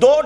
$2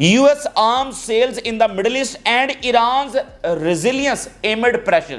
US arms sales in the Middle East and Iran's resilience amid pressure।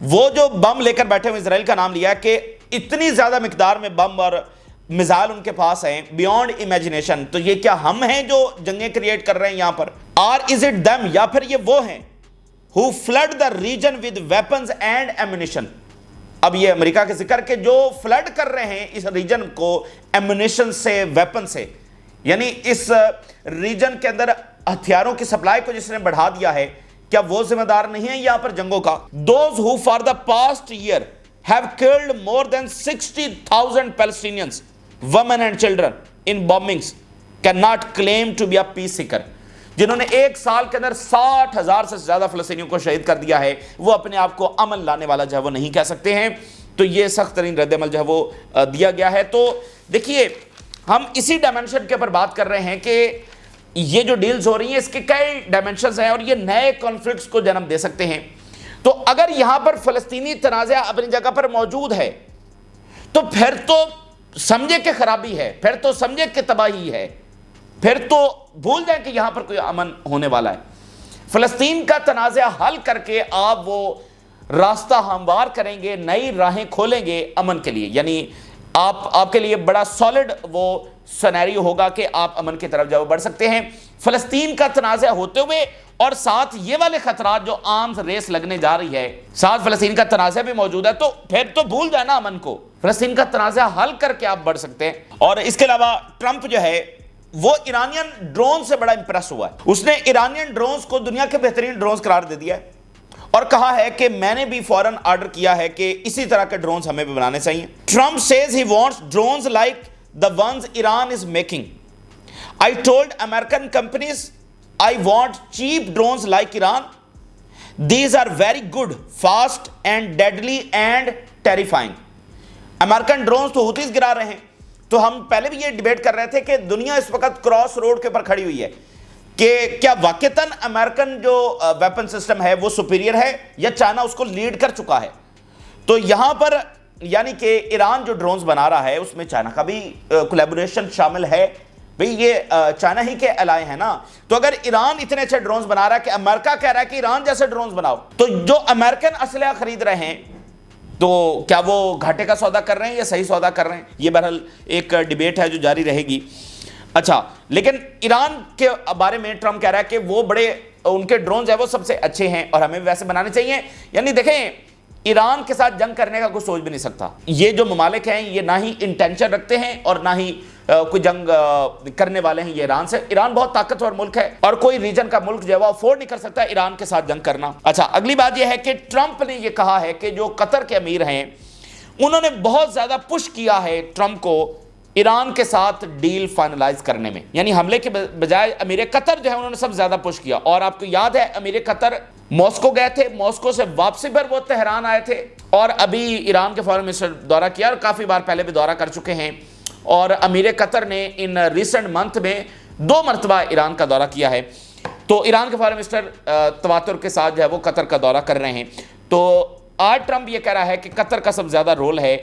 وہ جو بم لے کر بیٹھے ہوئے اسرائیل کا نام لیا کہ اتنی زیادہ مقدار میں بم اور میزائل ان کے پاس ہیں بیونڈ امیجنیشن. تو یہ کیا ہم ہیں جو جنگیں کریٹ کر رہے ہیں یہاں پر؟ اور از اٹ دیم، یا پھر یہ وہ ہیں who flood the region with weapons and ammunition. اب یہ امریکہ کے ذکر کہ جو فلڈ کر رہے ہیں اس ریجن کو ایمونیشن سے، ویپن سے، یعنی اس ریجن کے اندر ہتھیاروں کی سپلائی کو جس نے بڑھا دیا ہے، کیا وہ ذمہ دار نہیں ہیں یہاں پر جنگوں کا؟ Those who for the past year have killed more than 60,000 Palestinians, women and children in bombings cannot claim to be a peace seeker. جنہوں نے ایک سال کے اندر 60,000 سے زیادہ فلسطینیوں کو شہید کر دیا ہے، وہ اپنے آپ کو امن لانے والا جو ہے وہ نہیں کہہ سکتے ہیں. تو یہ سخت ترین رد عمل جو ہے وہ دیا گیا ہے. تو دیکھیے ہم اسی ڈائمنشن کے اوپر بات کر رہے ہیں کہ یہ جو ڈیلز ہو رہی ہیں اس کے کئی ڈائمنشنز ہیں اور یہ نئے کانفلکٹس کو جنم دے سکتے ہیں. تو اگر یہاں پر فلسطینی تنازع اپنی جگہ پر موجود ہے تو پھر تو سمجھے کہ خرابی ہے، پھر تو سمجھے کہ تباہی ہے، پھر تو بھول جائیں کہ یہاں پر کوئی امن ہونے والا ہے. فلسطین کا تنازع حل کر کے آپ وہ راستہ ہموار کریں گے، نئی راہیں کھولیں گے امن کے لیے، یعنی آپ کے لیے بڑا سالڈ وہ سینیریو ہوگا کہ آپ امن کی طرف جاؤ بڑھ سکتے ہیں. فلسطین کا تنازع ہوتے ہوئے اور ساتھ یہ والے خطرات جو آرمز ریس لگنے جا رہی ہے، ساتھ فلسطین کا تنازع بھی موجود ہے، تو پھر تو بھول جائے نا امن کو. فلسطین کا تنازع حل کر کے آپ بڑھ سکتے ہیں. اور اس کے علاوہ ٹرمپ جو ہے وہ ایرانین ڈرون سے بڑا امپریس ہوا ہے. اس نے ایرانین ڈرونز کو دنیا کے بہترین ڈرونز قرار دے دیا ہے اور کہا ہے کہ میں نے بھی فوراً آرڈر کیا ہے کہ اسی طرح کے ڈرونز ہمیں بھی بنانے چاہیے. Trump says he wants drones like the ones Iran is making. I told American companies I want cheap drones like Iran. These are very good, fast and deadly and terrifying. American drones تو ہوتیز گرا رہے ہیں. تو ہم پہلے بھی یہ debate کر رہے تھے کہ دنیا اس وقت کراس روڈ کے اوپر کھڑی ہوئی ہے کہ کیا واقعتاً امریکن جو ویپن سسٹم ہے وہ سپیریئر ہے یا چائنا اس کو لیڈ کر چکا ہے. تو یہاں پر یعنی کہ ایران جو ڈرونز بنا رہا ہے اس میں چائنا کا بھی کولیبوریشن شامل ہے. بھئی یہ چائنا ہی کے الائے ہیں نا. تو اگر ایران اتنے اچھے ڈرونز بنا رہا ہے کہ امریکہ کہہ رہا ہے کہ ایران جیسے ڈرونز بناؤ، تو جو امریکن اسلحہ خرید رہے ہیں تو کیا وہ گھاٹے کا سودا کر رہے ہیں یا صحیح سودا کر رہے ہیں؟ یہ بہرحال ایک ڈیبیٹ ہے جو جاری رہے گی. اچھا، لیکن ایران کے بارے میں ٹرمپ کہہ رہا ہے کہ وہ بڑے ان کے ڈرونز ہیں وہ سب سے اچھے ہیں اور ہمیں ویسے بنانے چاہیے. یعنی دیکھیں ایران کے ساتھ جنگ کرنے کا کوئی سوچ بھی نہیں سکتا. یہ جو ممالک ہیں یہ نہ ہی انٹینشن رکھتے ہیں اور نہ ہی کوئی جنگ کرنے والے ہیں یہ ایران سے. ایران بہت طاقتور ملک ہے اور کوئی ریجن کا ملک جو ہے وہ افورڈ نہیں کر سکتا ایران کے ساتھ جنگ کرنا. اچھا، اگلی بات یہ ہے کہ ٹرمپ نے یہ کہا ہے کہ جو قطر کے امیر ہیں انہوں نے بہت زیادہ پش کیا ہے ٹرمپ کو ایران کے ساتھ ڈیل فائنلائز کرنے میں. یعنی حملے کے بجائے امیر قطر جو ہے انہوں نے سب زیادہ پش کیا. اور آپ کو یاد ہے امیر قطر ماسکو گئے تھے، ماسکو سے واپسی پر وہ تہران آئے تھے اور ابھی ایران کے فارن منسٹر دورہ کیا اور کافی بار پہلے بھی دورہ کر چکے ہیں. اور امیر قطر نے ان ریسنٹ منتھ میں 2 مرتبہ ایران کا دورہ کیا ہے. تو ایران کے فارن منسٹر تواتر کے ساتھ جو ہے وہ قطر کا دورہ کر رہے ہیں. تو آج ٹرمپ یہ کہہ رہا ہے کہ قطر کا سب زیادہ رول ہے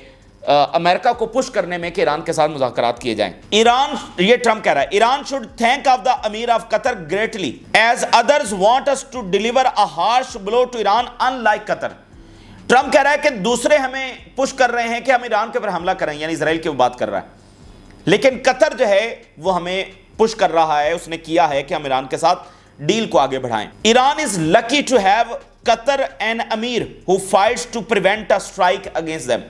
امریکہ کو پش کرنے میں کہ ایران کے ساتھ مذاکرات کیے جائیں. ایران، یہ ٹرمپ کہہ رہا ہے، Iran should thank of the Amir of Qatar greatly as others want us to deliver a harsh blow to Iran unlike Qatar. Trump کہہ رہا ہے کہ دوسرے ہمیں پش کر رہے ہیں کہ ہم ایران کے اوپر حملہ کریں، یعنی اسرائیل کی وہ بات کر رہا ہے، لیکن قطر جو ہے وہ ہمیں پش کر رہا ہے، اس نے کیا ہے کہ ہم ایران کے ساتھ ڈیل کو آگے بڑھائیں. Iran is lucky to have Qatar an Amir who fights to prevent a strike against them.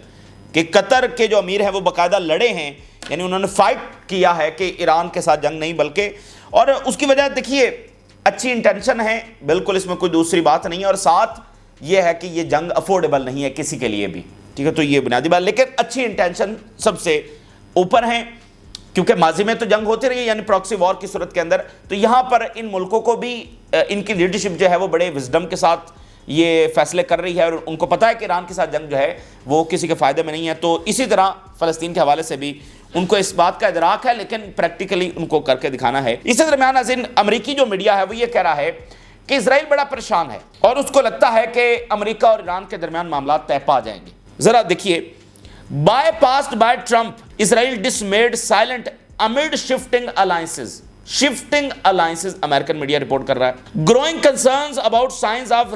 کہ قطر کے جو امیر ہیں وہ باقاعدہ لڑے ہیں، یعنی انہوں نے فائٹ کیا ہے کہ ایران کے ساتھ جنگ نہیں بلکہ، اور اس کی وجہ دیکھیے اچھی انٹینشن ہے، بالکل اس میں کوئی دوسری بات نہیں ہے، اور ساتھ یہ ہے کہ یہ جنگ افورڈیبل نہیں ہے کسی کے لیے بھی، ٹھیک ہے. تو یہ بنیادی بات، لیکن اچھی انٹینشن سب سے اوپر ہیں کیونکہ ماضی میں تو جنگ ہوتی رہی ہے یعنی پراکسی وار کی صورت کے اندر. تو یہاں پر ان ملکوں کو بھی ان کی لیڈرشپ جو ہے وہ بڑے وزڈم کے ساتھ یہ فیصلے کر رہی ہے اور ان کو پتہ ہے کہ ایران کے ساتھ جنگ جو ہے وہ کسی کے فائدے میں نہیں ہے. تو اسی طرح فلسطین کے حوالے سے بھی ان کو اس بات کا ادراک ہے لیکن پریکٹیکلی ان کو کر کے دکھانا ہے. اسی درمیان ناظرین امریکی جو میڈیا ہے وہ یہ کہہ رہا ہے کہ اسرائیل بڑا پریشان ہے اور اس کو لگتا ہے کہ امریکہ اور ایران کے درمیان معاملات طے پا جائیں گے. ذرا دیکھیے، bypassed by Trump, Israel dismayed silent amid shifting alliances. Shifting alliances, American media report کر رہا ہے. Growing concerns about signs of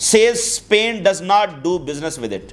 says Spain does not do business with it।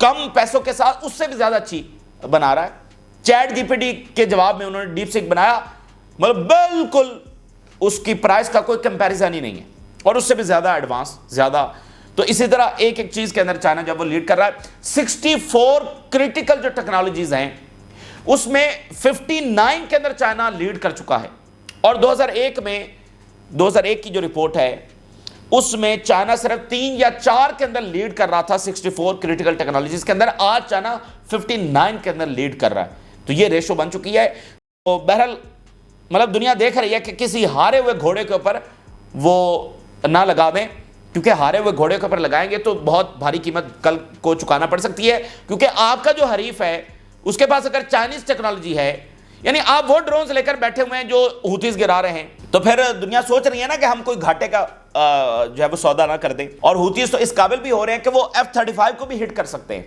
کم پیسوں کے ساتھ اس سے بھی زیادہ اچھی بنا رہا ہے. چیٹ جی پی ٹی کے جواب میں انہوں نے ڈیپ سیک بنایا, مطلب بالکل اس کی پرائس کا کوئی کمپیریزن ہی نہیں ہے, اور اس سے بھی زیادہ ایڈوانس, زیادہ. تو اسی طرح ایک ایک چیز کے اندر چائنا جب وہ لیڈ کر رہا ہے, 64 کرٹیکل جو ٹیکنالوجیز ہیں اس میں 59 کے اندر چائنا لیڈ کر چکا ہے. اور 2001 کی جو رپورٹ ہے اس میں چائنا صرف 3 یا 4 کے اندر لیڈ کر رہا تھا 64 کرٹیکل ٹیکنالوجیز کے اندر. آج چائنا 59 کے اندر لیڈ کر رہا ہے. تو یہ ریشو بن چکی ہے. تو بہرحال مطلب دنیا دیکھ رہی ہے کہ کسی ہارے ہوئے گھوڑے کے اوپر وہ نہ لگا دیں, کیونکہ ہارے ہوئے گھوڑے کے اوپر لگائیں گے تو بہت بھاری قیمت کل کو چکانا پڑ سکتی ہے. کیونکہ آپ کا جو حریف ہے اس کے پاس اگر چائنیز ٹیکنالوجی ہے, یعنی آپ وہ ڈرونز لے کر بیٹھے ہوئے ہیں جو ہوتیز گرا رہے ہیں, تو پھر دنیا سوچ رہی ہے نا کہ ہم کوئی گھاٹے کا جو ہے وہ سودا نہ کر دیں. اور ہوتیز تو اس قابل بھی ہو رہے ہیں کہ وہ F-35 کو بھی ہٹ کر سکتے ہیں.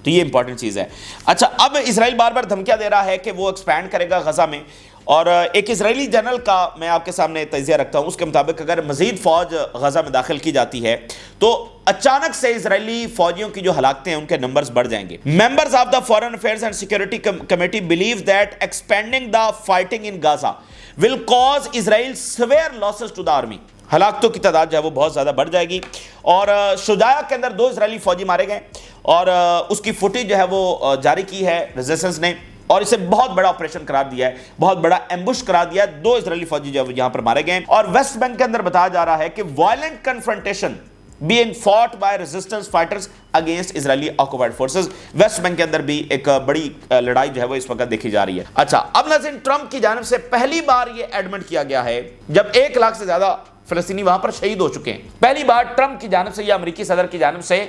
تو یہ امپورٹنٹ چیز ہے. اچھا, اب اسرائیل بار بار دھمکیاں دے رہا ہے کہ وہ ایکسپینڈ کرے گا غزہ میں, اور ایک اسرائیلی جنرل کا میں آپ کے سامنے تجزیہ رکھتا ہوں. اس کے مطابق اگر مزید فوج غزہ میں داخل کی جاتی ہے تو اچانک سے اسرائیلی فوجیوں کی جو ہلاکتیں ہیں ان کے نمبرز بڑھ جائیں گے. Members of the foreign affairs and security committee believe that expanding the fighting in Gaza will cause Israel severe losses to the army. ہلاکتوں کی تعداد جو ہے وہ بہت زیادہ بڑھ جائے گی. اور شجاع کے اندر 2 اسرائیلی فوجی مارے گئے, اور اس کی فوٹیج جو ہے وہ جاری کی ہے ریزسٹنس نے, اور اسے بہت بڑا آپریشن قرار دیا ہے, بہت بڑا ایمبوش قرار دیا ہے. 2 اسرائیلی فوجی جو ہے یہاں پر مارے گئے ہیں. اور ویسٹ بینک کے اندر بتایا جا رہا ہے کہ violent confrontation being fought by resistance fighters against Israeli occupied forces. West Bank کے اندر بھی ایک بڑی لڑائی جو ہے وہ اس وقت دیکھی جا رہی ہے. اچھا, اب ناظرین ٹرمپ کی جانب سے پہلی بار یہ ایڈمٹ کیا گیا ہے جب 1 لاکھ سے زیادہ فلسطینی وہاں پر شہید ہو چکے ہیں. پہلی بار ٹرمپ کی جانب سے یا امریکی صدر کی جانب سے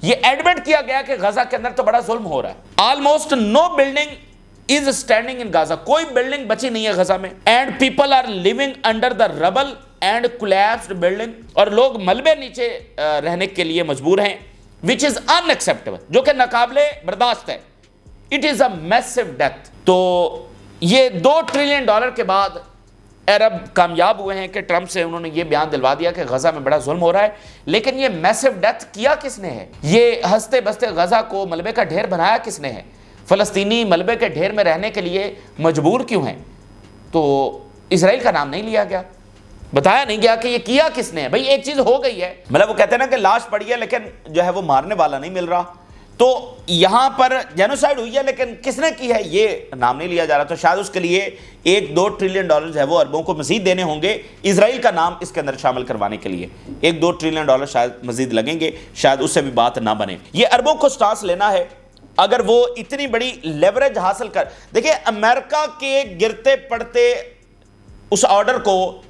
یہ ایڈمٹ کیا گیا کہ غزہ کے اندر تو بڑا ظلم ہو رہا ہے. Almost no building is standing in Gaza, کوئی بلڈنگ بچی نہیں ہے غزہ میں. And people are living under the rubble and collapsed building, اور لوگ ملبے نیچے رہنے کے لیے مجبور ہیں, وچ از ان ایکسیپٹیبل, جو کہ ناقابل برداشت ہے. It is a massive death. تو یہ $2 ٹریلین کے بعد عرب کامیاب ہوئے ہیں کہ ٹرمپ سے انہوں نے یہ بیان دلوا دیا کہ غزہ میں بڑا ظلم ہو رہا ہے. لیکن یہ میسو ڈیتھ کیا کس نے ہے؟ یہ ہنستے بستے غزہ کو ملبے کا ڈھیر بنایا کس نے ہے؟ فلسطینی ملبے کے ڈھیر میں رہنے کے لیے مجبور کیوں ہیں؟ تو اسرائیل کا نام نہیں لیا گیا, بتایا نہیں گیا کہ یہ کیا کس نے ہے. بھئی ایک چیز ہو گئی ہے, مطلب وہ کہتے ہیں نا کہ لاش پڑی ہے لیکن جو ہے وہ مارنے والا نہیں مل رہا. تو یہاں پر جینوسائیڈ ہوئی ہے لیکن کس نے کی ہے یہ نام نہیں لیا جا رہا. تو شاید اس کے لیے $1-2 ٹریلین جو ہے وہ عربوں کو مزید دینے ہوں گے اسرائیل کا نام اس کے اندر شامل کروانے کے لیے. $1-2 ٹریلین شاید مزید لگیں گے, شاید اس سے بھی بات نہ بنے. یہ عربوں کو سٹانس لینا ہے اگر وہ اتنی بڑی لیوریج حاصل کر. دیکھیں امریکہ کے گرتے پڑتے اس آرڈر کو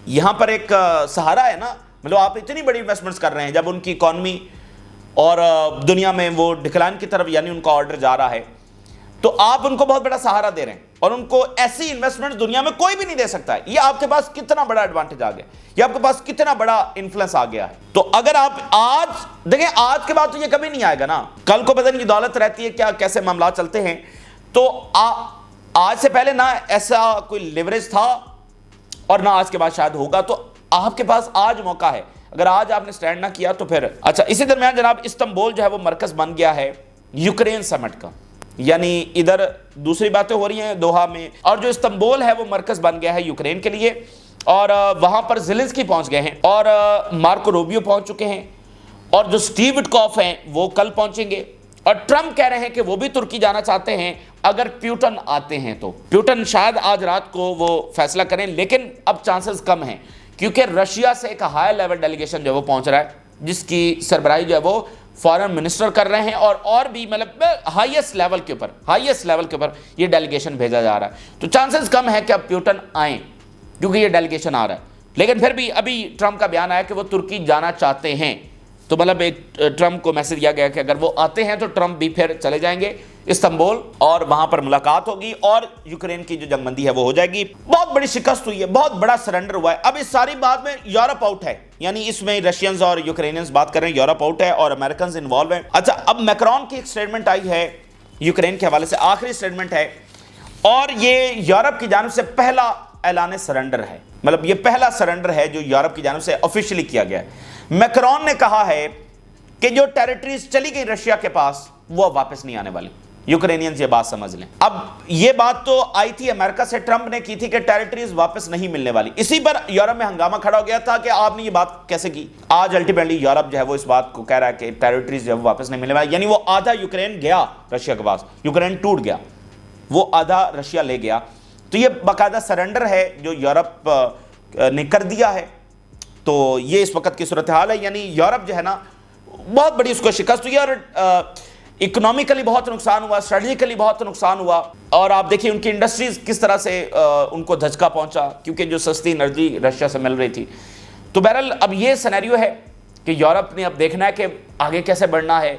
یہاں پر ایک سہارا ہے نا, مطلب آپ اتنی بڑی انویسٹمنٹس کر رہے ہیں جب ان کی اکانومی اور دنیا میں وہ ڈکلائن کی طرف یعنی ان کا آرڈر جا رہا ہے, تو آپ ان کو بہت بڑا سہارا دے رہے ہیں, اور ان کو ایسی انویسٹمنٹ دنیا میں کوئی بھی نہیں دے سکتا ہے. یہ آپ کے پاس کتنا بڑا ایڈوانٹیج آ گیا, یہ آپ کے پاس کتنا بڑا انفلوئنس آ گیا ہے. تو اگر آپ آج دیکھیں, آج کے بعد تو یہ کبھی نہیں آئے گا نا, کل کو پتہ نہیں یہ دولت رہتی ہے کیا, کیسے معاملات چلتے ہیں. تو آج سے پہلے نہ ایسا کوئی لیوریج تھا اور نہ آج کے بعد شاید ہوگا. تو آپ کے پاس آج موقع ہے, اگر آج آپ نے سٹینڈ نہ کیا تو پھر. اچھا, اسی درمیان جناب استنبول جو ہے وہ مرکز بن گیا ہے یوکرین سمٹ کا, یعنی ادھر دوسری باتیں ہو رہی ہیں دوحہ میں, اور جو استنبول ہے وہ مرکز بن گیا ہے یوکرین کے لیے. اور وہاں پر زیلنسکی پہنچ گئے ہیں, اور مارکو روبیو پہنچ چکے ہیں, اور جو سٹیو وٹکوف ہیں وہ کل پہنچیں گے. اور ٹرمپ کہہ رہے ہیں کہ وہ بھی ترکی جانا چاہتے ہیں اگر پیوٹن آتے ہیں تو. پیوٹن شاید آج رات کو وہ فیصلہ کریں, لیکن اب چانسز کم ہیں کیونکہ رشیا سے ایک ہائی لیول ڈیلیگیشن جو ہے وہ پہنچ رہا ہے, جس کی سربراہی جو ہے وہ فارن منسٹر کر رہے ہیں, اور بھی مطلب ہائیسٹ لیول کے اوپر یہ ڈیلیگیشن بھیجا جا رہا ہے. تو چانسز کم ہے کہ اب پیوٹن آئیں کیونکہ یہ ڈیلیگیشن آ رہا ہے. لیکن پھر بھی ابھی ٹرمپ کا بیان آیا کہ وہ ترکی جانا چاہتے ہیں, تو مطلب ایک ٹرمپ کو میسج دیا گیا کہ اگر وہ آتے ہیں تو ٹرمپ بھی پھر چلے جائیں گے استنبول, اور وہاں پر ملاقات ہوگی اور یوکرین کی جو جنگ بندی ہے وہ ہو جائے گی. بہت بڑی شکست ہوئی ہے, بہت بڑا سرنڈر ہوا ہے. اب اس ساری بات میں یورپ آؤٹ ہے, یعنی اس میں رشینز اور یوکرینینز بات کر رہے ہیں, یورپ آؤٹ ہے اور امریکنز انوالو ہیں. اچھا, اب میکرون کی ایک سٹیٹمنٹ آئی ہے یوکرین کے حوالے سے, آخری سٹیٹمنٹ ہے, اور یہ یورپ کی جانب سے پہلا اعلان سرنڈر ہے, مطلب یہ پہلا سرنڈر ہے جو یورپ کی جانب سے آفیشلی کیا گیا ہے. میکرون نے کہا ہے کہ جو ٹیریٹریز چلی گئی رشیا کے پاس وہ اب واپس نہیں آنے والی. یوکرینینز یہ بات سمجھ لیں. اب یہ بات تو آئی تھی امریکہ سے، ٹرمپ نے کی تھی کہ ٹیریٹریز واپس نہیں ملنے والی. اسی پر یورپ میں ہنگامہ کھڑا ہو گیا تھا کہ آپ نے یہ بات کیسے کی. آج الٹیمیٹلی یورپ جو ہے وہ اس بات کو کہہ رہا ہے کہ ٹیریٹریز جو ہے واپس نہیں ملنے والی. یعنی وہ آدھا یوکرین گیا رشیا کے پاس، یوکرین ٹوٹ گیا، وہ آدھا رشیا لے گیا. تو یہ باقاعدہ سرنڈر ہے جو یورپ نے کر دیا ہے. تو یہ اس وقت کی صورتحال ہے. یعنی یورپ جو ہے نا بہت بڑی اس کو شکست ہوئی، اور اکنامیکلی بہت نقصان ہوا، اسٹریٹجیکلی بہت نقصان ہوا. اور آپ دیکھیں ان کی انڈسٹریز کس طرح سے ان کو دھچکا پہنچا، کیونکہ جو سستی انرجی رشیا سے مل رہی تھی. تو بہرحال اب یہ سینیریو ہے کہ یورپ نے اب دیکھنا ہے کہ آگے کیسے بڑھنا ہے،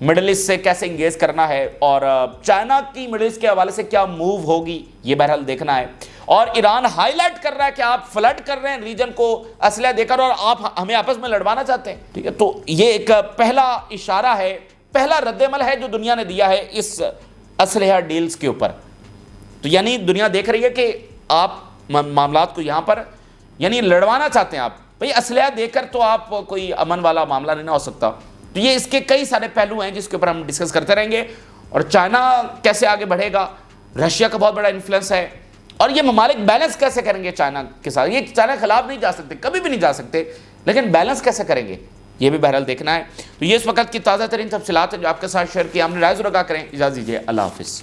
مڈل ایسٹ سے کیسے انگیز کرنا ہے، اور چائنا کی مڈل ایسٹ کے حوالے سے کیا موو ہوگی یہ بہرحال دیکھنا ہے. اور ایران ہائی لائٹ کر رہا ہے کہ آپ فلڈ کر رہے ہیں ریجن کو اسلحہ دے کر، اور آپ ہمیں آپس میں لڑوانا چاہتے ہیں. ٹھیک ہے، تو یہ ایک پہلا اشارہ ہے، پہلا رد عمل ہے جو دنیا نے دیا ہے اس اسلحہ ڈیلز کے اوپر. تو یعنی دنیا دیکھ رہی ہے کہ آپ معاملات کو یہاں پر یعنی لڑوانا چاہتے ہیں. آپ بھئی اسلحہ دے کر تو آپ کوئی امن والا معاملہ نہیں نہ ہو سکتا. تو یہ اس کے کئی سارے پہلو ہیں جس کے اوپر ہم ڈسکس کرتے رہیں گے. اور چائنا کیسے آگے بڑھے گا، رشیا کا بہت بڑا انفلوئنس ہے، اور یہ ممالک بیلنس کیسے کریں گے چائنا کے ساتھ. یہ چائنا کے خلاف نہیں جا سکتے، کبھی بھی نہیں جا سکتے، لیکن بیلنس کیسے کریں گے یہ بھی بہرحال دیکھنا ہے. تو یہ اس وقت کی تازہ ترین تفصیلات ہیں جو آپ کے ساتھ شیئر کی. ہم نے رائے ضرور آگاہ کریں. اجازت دیجیے، اللہ حافظ.